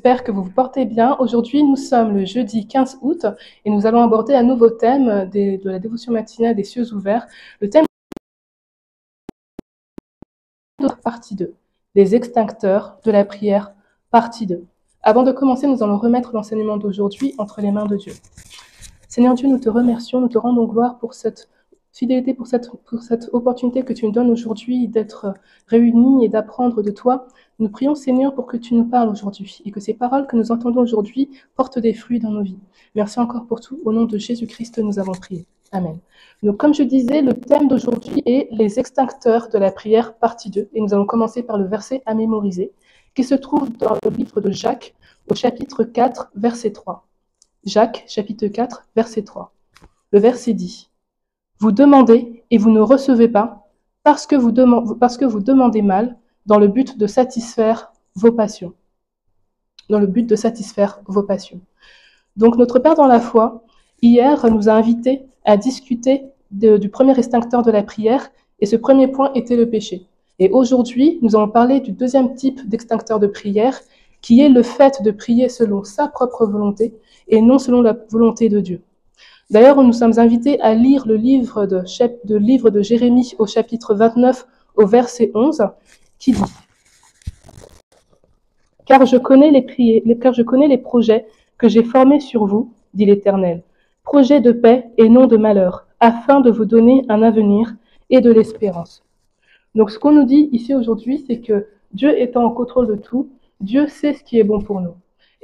J'espère que vous vous portez bien. Aujourd'hui, nous sommes le jeudi 15 août et nous allons aborder un nouveau thème de la dévotion matinale des cieux ouverts. Le thème de partie 2, les extincteurs de la prière, partie 2. Avant de commencer, nous allons remettre l'enseignement d'aujourd'hui entre les mains de Dieu. Seigneur Dieu, nous te remercions, nous te rendons gloire pour cette fidélité, pour cette opportunité que tu nous donnes aujourd'hui d'être réunis et d'apprendre de toi. Nous prions, Seigneur, pour que tu nous parles aujourd'hui et que ces paroles que nous entendons aujourd'hui portent des fruits dans nos vies. Merci encore pour tout. Au nom de Jésus-Christ, nous avons prié. Amen. Donc, comme je disais, le thème d'aujourd'hui est les extincteurs de la prière, partie 2. Et nous allons commencer par le verset à mémoriser, qui se trouve dans le livre de Jacques, au chapitre 4, verset 3. Jacques, chapitre 4, verset 3. Le verset dit: vous demandez et vous ne recevez pas, parce que vous demandez mal, dans le but de satisfaire vos passions. Dans le but de satisfaire vos passions. Donc notre Père dans la foi, hier, nous a invités à discuter du premier extincteur de la prière, et ce premier point était le péché. Et aujourd'hui, nous allons parler du deuxième type d'extincteur de prière, qui est le fait de prier selon sa propre volonté, et non selon la volonté de Dieu. D'ailleurs, nous sommes invités à lire le livre de Jérémie au chapitre 29, au verset 11, qui dit: car je connais les projets que j'ai formés sur vous, dit l'Éternel, projets de paix et non de malheur, afin de vous donner un avenir et de l'espérance. Donc ce qu'on nous dit ici aujourd'hui, c'est que Dieu étant en contrôle de tout, Dieu sait ce qui est bon pour nous.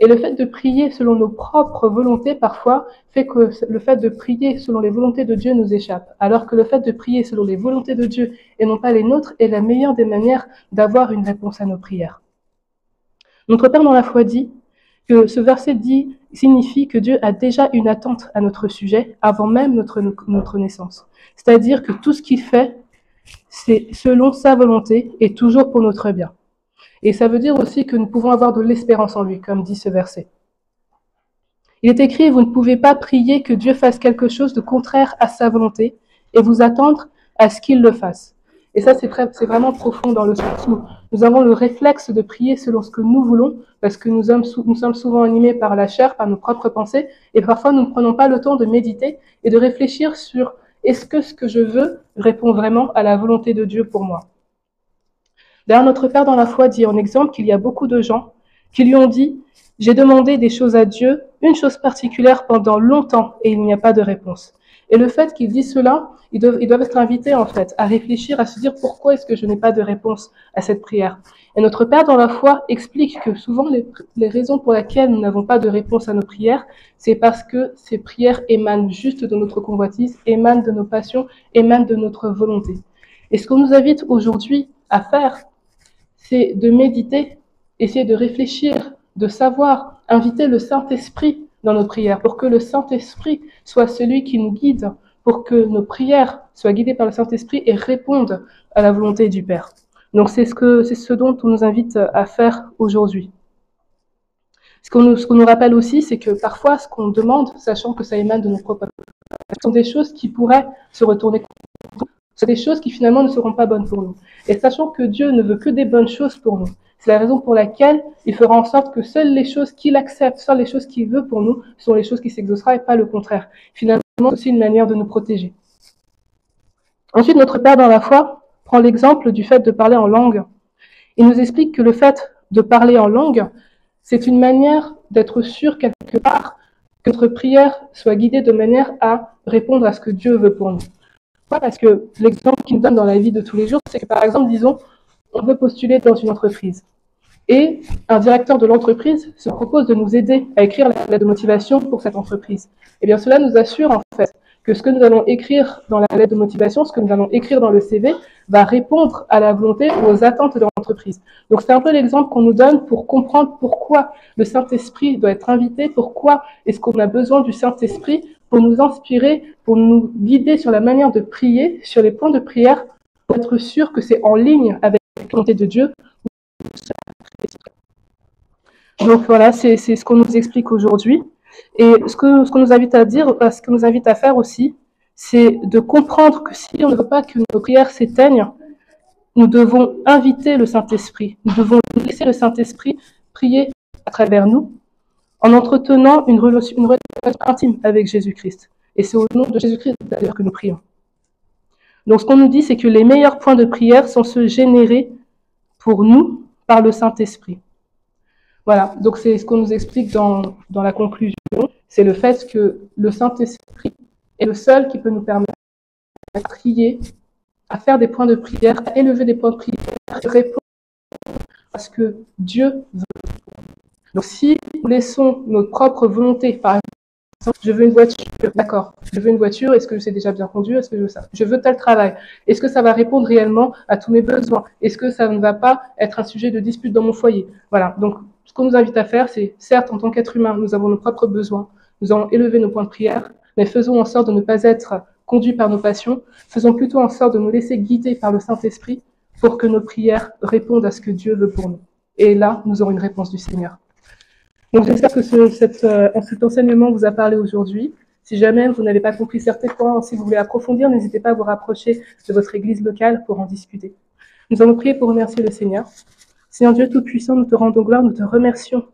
Et le fait de prier selon nos propres volontés, parfois, fait que le fait de prier selon les volontés de Dieu nous échappe. Alors que le fait de prier selon les volontés de Dieu et non pas les nôtres est la meilleure des manières d'avoir une réponse à nos prières. Notre Père dans la foi dit que ce verset signifie que Dieu a déjà une attente à notre sujet avant même notre naissance. C'est-à-dire que tout ce qu'il fait, c'est selon sa volonté et toujours pour notre bien. Et ça veut dire aussi que nous pouvons avoir de l'espérance en lui, comme dit ce verset. Il est écrit: vous ne pouvez pas prier que Dieu fasse quelque chose de contraire à sa volonté et vous attendre à ce qu'il le fasse. Et ça, c'est vraiment profond dans le sens où nous avons le réflexe de prier selon ce que nous voulons, parce que nous sommes souvent animés par la chair, par nos propres pensées, et parfois nous ne prenons pas le temps de méditer et de réfléchir sur est-ce que ce que je veux répond vraiment à la volonté de Dieu pour moi. D'ailleurs, notre Père dans la foi dit en exemple qu'il y a beaucoup de gens qui lui ont dit: j'ai demandé des choses à Dieu, une chose particulière pendant longtemps, et il n'y a pas de réponse. Et le fait qu'ils disent cela, ils doivent être invités en fait à réfléchir, à se dire pourquoi est-ce que je n'ai pas de réponse à cette prière. Et notre Père dans la foi explique que souvent les raisons pour lesquelles nous n'avons pas de réponse à nos prières, c'est parce que ces prières émanent juste de notre convoitise, émanent de nos passions, émanent de notre volonté. Et ce qu'on nous invite aujourd'hui à faire, c'est de méditer, essayer de réfléchir, de savoir, inviter le Saint-Esprit dans nos prières, pour que le Saint-Esprit soit celui qui nous guide, pour que nos prières soient guidées par le Saint-Esprit et répondent à la volonté du Père. Donc c'est ce dont on nous invite à faire aujourd'hui. Ce qu'on nous rappelle aussi, c'est que parfois ce qu'on demande, sachant que ça émane de nos propres ce sont des choses qui pourraient se retourner contre nous. Ce sont des choses qui finalement ne seront pas bonnes pour nous. Et sachant que Dieu ne veut que des bonnes choses pour nous, c'est la raison pour laquelle il fera en sorte que seules les choses qu'il accepte, seules les choses qu'il veut pour nous, sont les choses qui s'exaucera et pas le contraire. Finalement, c'est aussi une manière de nous protéger. Ensuite, notre Père dans la foi prend l'exemple du fait de parler en langue. Il nous explique que le fait de parler en langue, c'est une manière d'être sûr quelque part que notre prière soit guidée de manière à répondre à ce que Dieu veut pour nous. Pourquoi ? Parce que l'exemple qu'il nous donne dans la vie de tous les jours, c'est que par exemple, disons, on veut postuler dans une entreprise. Et un directeur de l'entreprise se propose de nous aider à écrire la lettre de motivation pour cette entreprise. Et bien cela nous assure en fait que ce que nous allons écrire dans la lettre de motivation, ce que nous allons écrire dans le CV, va répondre à la volonté ou aux attentes de l'entreprise. Donc c'est un peu l'exemple qu'on nous donne pour comprendre pourquoi le Saint-Esprit doit être invité, pourquoi est-ce qu'on a besoin du Saint-Esprit pour nous inspirer, pour nous guider sur la manière de prier, sur les points de prière, pour être sûr que c'est en ligne avec la volonté de Dieu. Donc voilà, c'est ce qu'on nous explique aujourd'hui. Et ce qu'on nous invite à dire, ce qu'on nous invite à faire aussi, c'est de comprendre que si on ne veut pas que nos prières s'éteignent, nous devons inviter le Saint-Esprit. Nous devons laisser le Saint-Esprit prier à travers nous, en entretenant une relation intime avec Jésus-Christ. Et c'est au nom de Jésus-Christ d'ailleurs que nous prions. Donc ce qu'on nous dit, c'est que les meilleurs points de prière sont ceux générés pour nous par le Saint-Esprit. Voilà, donc c'est ce qu'on nous explique dans la conclusion, c'est le fait que le Saint-Esprit est le seul qui peut nous permettre à prier, à faire des points de prière, à élever des points de prière, à répondre à ce que Dieu veut. Donc si nous laissons notre propre volonté, par exemple, je veux une voiture, d'accord, je veux une voiture, est-ce que je sais déjà bien conduire, est-ce que je veux ça? Je veux tel travail, est-ce que ça va répondre réellement à tous mes besoins? Est-ce que ça ne va pas être un sujet de dispute dans mon foyer? Voilà, donc ce qu'on nous invite à faire, c'est, certes, en tant qu'être humain, nous avons nos propres besoins, nous allons élever nos points de prière, mais faisons en sorte de ne pas être conduits par nos passions, faisons plutôt en sorte de nous laisser guider par le Saint-Esprit pour que nos prières répondent à ce que Dieu veut pour nous. Et là, nous aurons une réponse du Seigneur. Donc j'espère que cet enseignement vous a parlé aujourd'hui. Si jamais vous n'avez pas compris certains points, si vous voulez approfondir, n'hésitez pas à vous rapprocher de votre église locale pour en discuter. Nous allons prier pour remercier le Seigneur. Seigneur Dieu Tout-Puissant, nous te rendons gloire, nous te remercions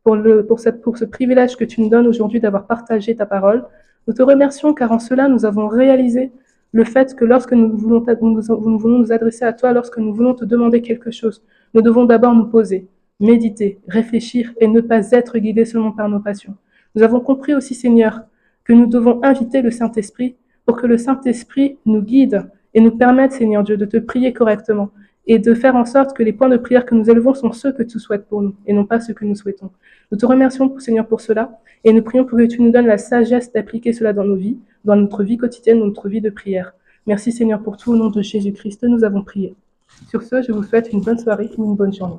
pour ce privilège que tu nous donnes aujourd'hui d'avoir partagé ta parole. Nous te remercions car en cela nous avons réalisé le fait que lorsque nous voulons nous adresser à toi, lorsque nous voulons te demander quelque chose, nous devons d'abord nous poser, méditer, réfléchir et ne pas être guidés seulement par nos passions. Nous avons compris aussi, Seigneur, que nous devons inviter le Saint-Esprit pour que le Saint-Esprit nous guide et nous permette, Seigneur Dieu, de te prier correctement et de faire en sorte que les points de prière que nous élevons sont ceux que tu souhaites pour nous et non pas ceux que nous souhaitons. Nous te remercions, Seigneur, pour cela et nous prions pour que tu nous donnes la sagesse d'appliquer cela dans nos vies, dans notre vie quotidienne, dans notre vie de prière. Merci, Seigneur, pour tout. Au nom de Jésus-Christ, nous avons prié. Sur ce, je vous souhaite une bonne soirée ou une bonne journée.